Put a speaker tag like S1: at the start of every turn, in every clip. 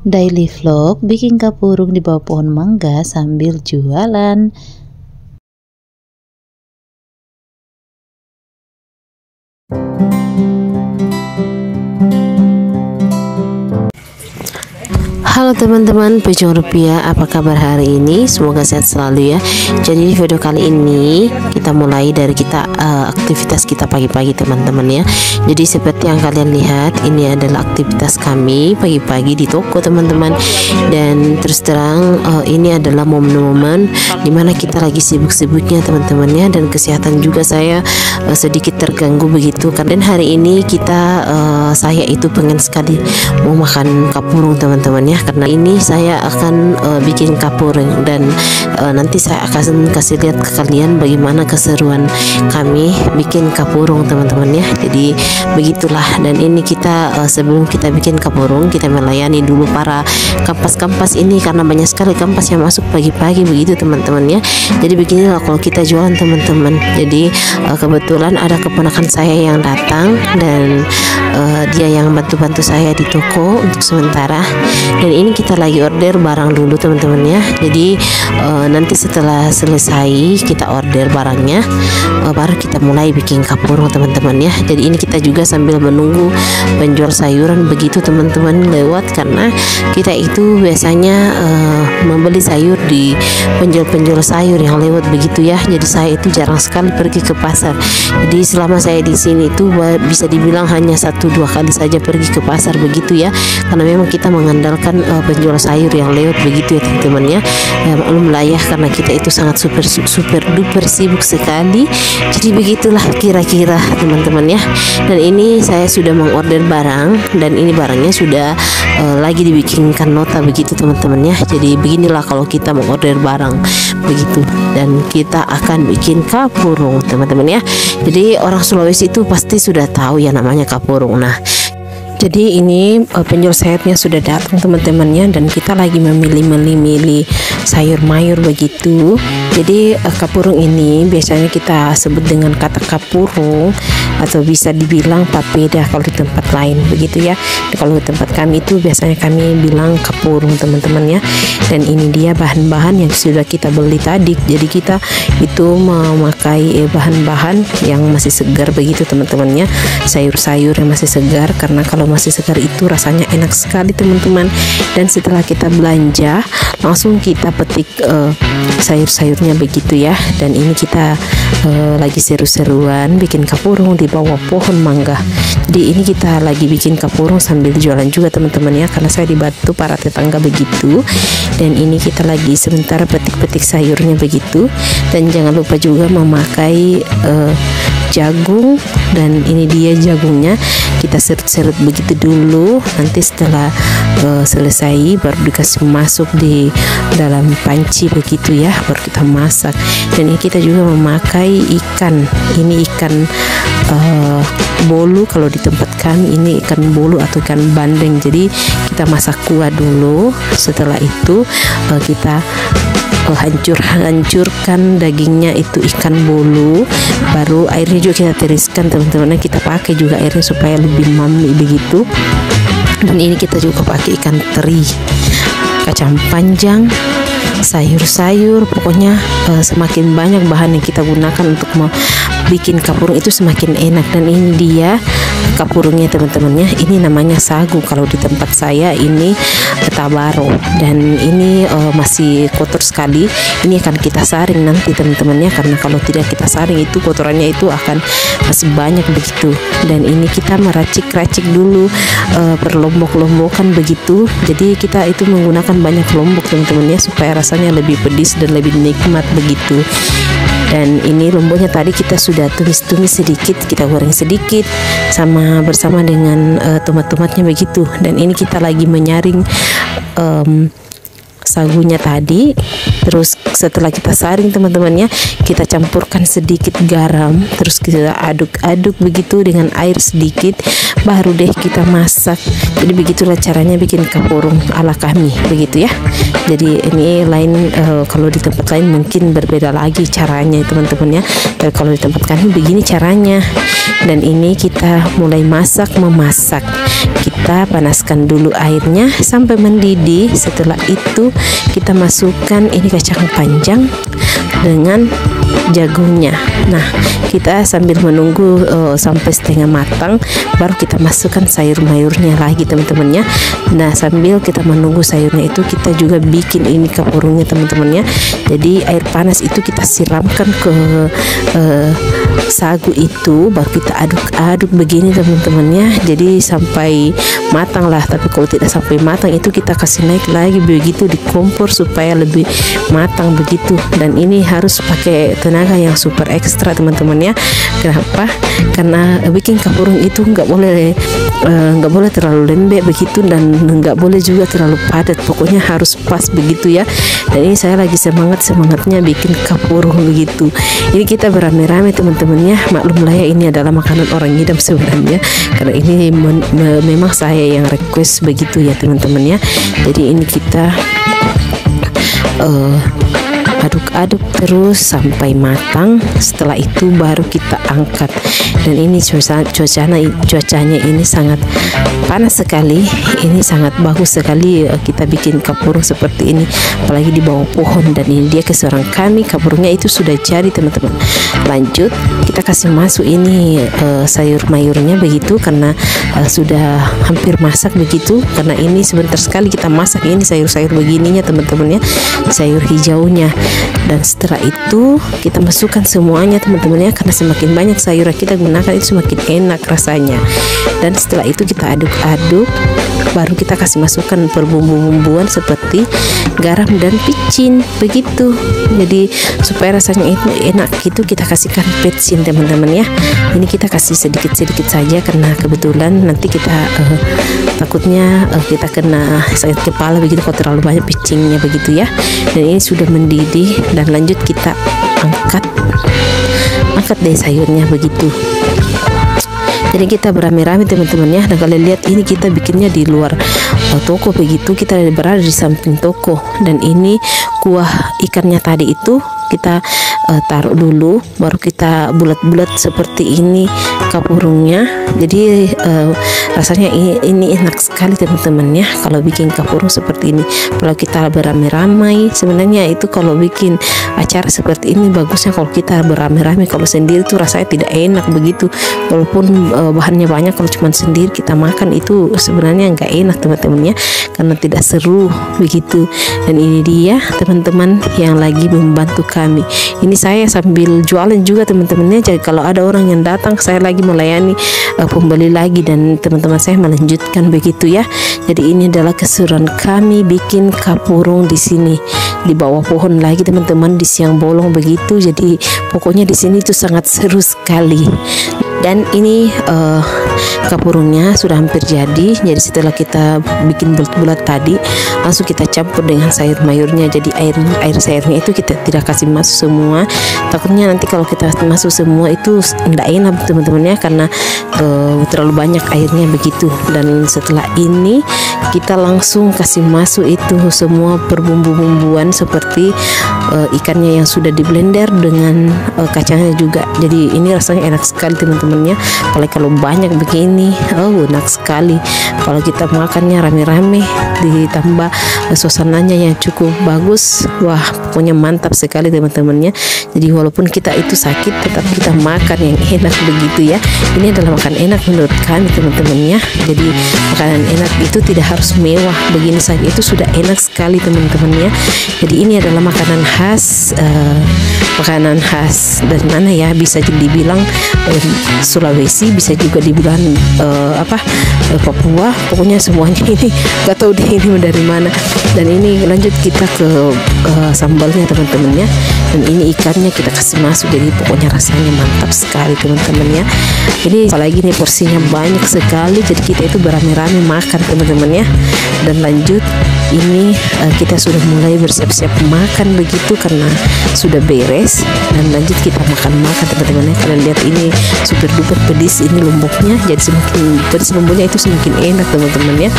S1: Daily vlog bikin kapurung di bawah pohon mangga sambil jualan. Halo teman-teman Pejong Rupiah, apa kabar hari ini? Semoga sehat selalu ya. Jadi di video kali ini kita mulai dari aktivitas kita pagi-pagi teman-teman ya. Jadi seperti yang kalian lihat, ini adalah aktivitas kami pagi-pagi di toko teman-teman. Dan terus terang ini adalah momen-momen dimana kita lagi sibuk-sibuknya teman-teman ya. Dan kesehatan juga saya sedikit terganggu begitu. Dan hari ini saya itu pengen sekali mau makan kapurung teman-teman ya. Karena ini saya akan bikin kapurung dan nanti saya akan kasih lihat ke kalian bagaimana keseruan kami bikin kapurung teman-teman ya. Jadi begitulah. Dan ini kita sebelum kita bikin kapurung, kita melayani dulu para kampas-kampas ini karena banyak sekali kampas yang masuk pagi-pagi begitu teman-teman ya. Jadi beginilah kalau kita jualan teman-teman. Jadi kebetulan ada keponakan saya yang datang dan dia yang bantu-bantu saya di toko untuk sementara. Dan ini kita lagi order barang dulu teman-teman ya. Jadi nanti setelah selesai kita order barangnya, baru kita mulai bikin kapurung teman-teman ya. Jadi ini kita juga sambil menunggu penjual sayuran begitu teman-teman lewat, karena kita itu biasanya membeli sayur di penjual-penjual sayur yang lewat begitu ya. Jadi saya itu jarang sekali pergi ke pasar. Jadi selama saya di sini itu bisa dibilang hanya 1-2 kali saja pergi ke pasar begitu ya. Karena memang kita mengandalkan penjual sayur yang lewat begitu ya teman-teman ya. Maklum lah ya, karena kita itu sangat super duper sibuk sekali. Jadi begitulah kira-kira teman-teman ya. Dan ini saya sudah mengorder barang dan ini barangnya sudah lagi dibikinkan nota begitu teman-teman ya. Jadi beginilah kalau kita mengorder barang begitu. Dan kita akan bikin kapurung teman-teman ya. Jadi orang Sulawesi itu pasti sudah tahu ya namanya kapurung. Nah, jadi ini penjual sayurnya sudah datang teman-temannya, dan kita lagi memilih sayur mayur begitu. Jadi kapurung ini biasanya kita sebut dengan kata kapurung atau bisa dibilang papeda kalau di tempat lain begitu ya. Kalau di tempat kami itu biasanya kami bilang kapurung teman-teman ya. Dan ini dia bahan-bahan yang sudah kita beli tadi. Jadi kita itu memakai bahan-bahan yang masih segar begitu teman-teman ya. Sayur-sayur yang masih segar, karena kalau masih segar itu rasanya enak sekali teman-teman. Dan setelah kita belanja langsung kita petik sayur-sayurnya begitu ya. Dan ini kita lagi seru-seruan bikin kapurung di bawah pohon mangga. Jadi ini kita lagi bikin kapurung sambil jualan juga teman-teman ya, karena saya dibantu para tetangga begitu. Dan ini kita lagi sebentar petik-petik sayurnya begitu. Dan jangan lupa juga memakai jagung, dan ini dia jagungnya kita serut-serut begitu dulu. Nanti setelah selesai baru dikasih masuk di dalam panci begitu ya, baru kita masak. Dan ini kita juga memakai ikan, ini ikan bolu kalau di tempat kami, ini ikan bolu atau ikan bandeng. Jadi kita masak kuah dulu, setelah itu kita hancurkan dagingnya itu ikan bolu, baru airnya juga kita tiriskan teman-teman. Kita pakai juga airnya supaya lebih mami begitu. Dan ini kita juga pakai ikan teri, kacang panjang, sayur-sayur, pokoknya semakin banyak bahan yang kita gunakan untuk bikin kapurung itu semakin enak. Dan ini dia kapurungnya teman-teman ya. Ini namanya sagu kalau di tempat saya, ini tabaro. Dan ini masih kotor sekali. Ini akan kita saring nanti teman-teman ya, karena kalau tidak kita saring itu kotorannya itu akan masih banyak begitu. Dan ini kita meracik-racik dulu, berlombok-lombokan begitu. Jadi kita itu menggunakan banyak lombok teman-teman ya, supaya rasanya lebih pedis dan lebih nikmat begitu. Dan ini lomboknya tadi kita sudah tumis-tumis sedikit, kita goreng sedikit bersama dengan tomat-tomatnya begitu. Dan ini kita lagi menyaring sagunya tadi. Terus setelah kita saring teman-temannya, kita campurkan sedikit garam, terus kita aduk-aduk begitu dengan air sedikit, baru deh kita masak. Jadi begitulah caranya bikin kapurung ala kami begitu ya. Jadi ini lain, kalau di tempat lain mungkin berbeda lagi caranya teman-teman ya. Tapi kalau di tempat kami begini caranya. Dan ini kita mulai memasak. kita panaskan dulu airnya sampai mendidih. Setelah itu kita masukkan ini kacang panjang dengan jagungnya. Nah, kita sambil menunggu sampai setengah matang, baru kita masukkan sayur-mayurnya lagi teman-teman ya. Nah, sambil kita menunggu sayurnya itu, kita juga bikin ini kapurungnya teman-teman ya. Jadi air panas itu kita siramkan ke sagu itu, baru kita aduk-aduk begini teman-teman ya. Jadi sampai matang lah, tapi kalau tidak sampai matang itu kita kasih naik lagi begitu di kompor supaya lebih matang begitu. Dan ini harus pakai tenaga yang super ekstra teman-teman ya. Kenapa? Karena bikin kapurung itu nggak boleh terlalu lembek begitu, dan nggak boleh juga terlalu padat. Pokoknya harus pas begitu ya. Dan ini saya lagi semangatnya bikin kapurung begitu. Ini kita beramai-ramai teman-teman ya. Maklumlah ya, ini adalah makanan orang ngidam sebenarnya, karena ini memang saya yang request begitu ya teman-teman ya. Jadi ini kita aduk-aduk terus sampai matang. Setelah itu baru kita angkat. Dan ini cuacanya ini sangat panas sekali. Ini sangat bagus sekali kita bikin kapurung seperti ini, apalagi di bawah pohon. Dan ini dia keseruan kami, kapurungnya itu sudah jadi teman-teman. Lanjut kita kasih masuk ini sayur mayurnya begitu, karena sudah hampir masak begitu. Karena ini sebentar sekali kita masak ini sayur-sayur begininya teman-teman ya, sayur hijaunya. Dan setelah itu kita masukkan semuanya teman-teman ya, karena semakin banyak sayur yang kita gunakan itu semakin enak rasanya. Dan setelah itu kita aduk-aduk, baru kita kasih masukkan berbumbu-bumbuan seperti garam dan picin begitu. Jadi supaya rasanya itu enak gitu, kita kasihkan pecin teman-teman ya. Ini kita kasih sedikit-sedikit saja, karena kebetulan nanti kita takutnya kita kena sakit kepala begitu kalau terlalu banyak picinnya begitu ya. Dan ini sudah mendidih, dan lanjut kita angkat deh sayurnya begitu. Jadi kita beramai-ramai teman-teman ya. Dan kalian lihat ini kita bikinnya di luar toko begitu, kita berada di samping toko. Dan ini kuah ikannya tadi itu kita taruh dulu, baru kita bulat-bulat seperti ini kapurungnya. Jadi rasanya ini enak sekali teman-teman ya kalau bikin kapurung seperti ini. Kalau kita beramai-ramai, sebenarnya itu kalau bikin acara seperti ini bagusnya kalau kita beramai-ramai. Kalau sendiri tuh rasanya tidak enak begitu, walaupun bahannya banyak. Kalau cuma sendiri kita makan itu sebenarnya nggak enak teman-teman ya, karena tidak seru begitu. Dan ini dia teman-teman yang lagi membantu kami. Ini saya sambil jualan juga teman-temannya. Jadi kalau ada orang yang datang, saya lagi melayani pembeli lagi, dan teman-teman saya melanjutkan begitu ya. Jadi ini adalah keseruan kami bikin kapurung di sini di bawah pohon lagi teman-teman, di siang bolong begitu. Jadi pokoknya di sini itu sangat seru sekali. Dan ini kapurungnya sudah hampir jadi. Jadi setelah kita bikin bulat-bulat tadi, langsung kita campur dengan sayur mayurnya. Jadi air sayurnya itu kita tidak kasih masuk semua, takutnya nanti kalau kita masuk semua itu tidak enak teman-teman ya, karena terlalu banyak airnya begitu. Dan setelah ini kita langsung kasih masuk itu semua berbumbu-bumbuan seperti ikannya yang sudah di blender dengan kacangnya juga. Jadi ini rasanya enak sekali teman-teman ya, apalagi kalau banyak begini, enak sekali. Kalau kita makannya rame-rame ditambah suasananya yang cukup bagus, wah pokoknya mantap sekali teman-teman ya. Jadi walaupun kita itu sakit, tetap kita makan yang enak begitu ya. Ini adalah makan enak menurut kami teman-teman ya. Jadi makanan enak itu tidak harus mewah, begini saja itu sudah enak sekali teman-teman ya. Jadi ini adalah makanan khas dari mana ya, bisa dibilang Sulawesi, bisa juga dibilang Papua. Pokoknya semuanya ini gak tahu deh ini dari mana. Dan ini lanjut kita ke sambalnya teman-teman ya. Dan ini ikannya kita kasih masuk, jadi pokoknya rasanya mantap sekali teman-teman ya. Jadi apalagi nih porsinya banyak sekali, jadi kita itu beramai-ramai makan teman-teman ya. Dan lanjut ini kita sudah mulai bersiap-siap makan begitu, karena sudah beres. Dan lanjut kita makan-makan teman-teman ya. Kalian lihat ini super duper pedis ini lomboknya, jadi semakin pedis lomboknya itu semakin enak teman-teman ya.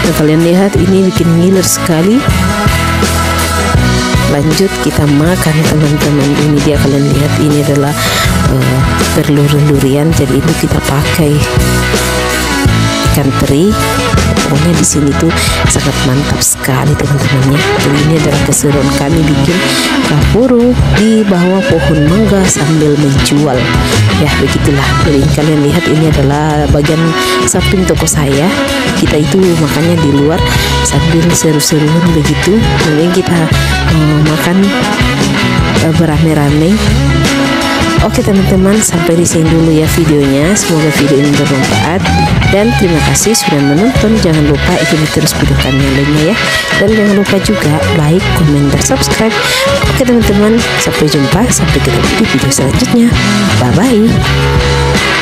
S1: Dan kalian lihat ini bikin ngiler sekali. Lanjut kita makan teman-teman. Ini dia, kalian lihat ini adalah telur durian, jadi itu kita pakai ikan teri. Pokoknya di sini tuh sangat mantap sekali teman-teman ya. Jadi ini adalah keseruan kami bikin kapuru di bawah pohon mangga sambil menjual. Ya begitulah. Jadi kalian lihat ini adalah bagian samping toko saya. Kita itu makannya di luar sambil seru-seruan begitu. Kemudian kita makan beramai-ramai. Oke teman-teman, sampai di sini dulu ya videonya. Semoga video ini bermanfaat dan terima kasih sudah menonton. Jangan lupa ikuti terus video kami yang lainnya ya, dan jangan lupa juga like, komen, dan subscribe. Oke teman-teman, sampai jumpa, sampai ketemu di video selanjutnya. Bye bye.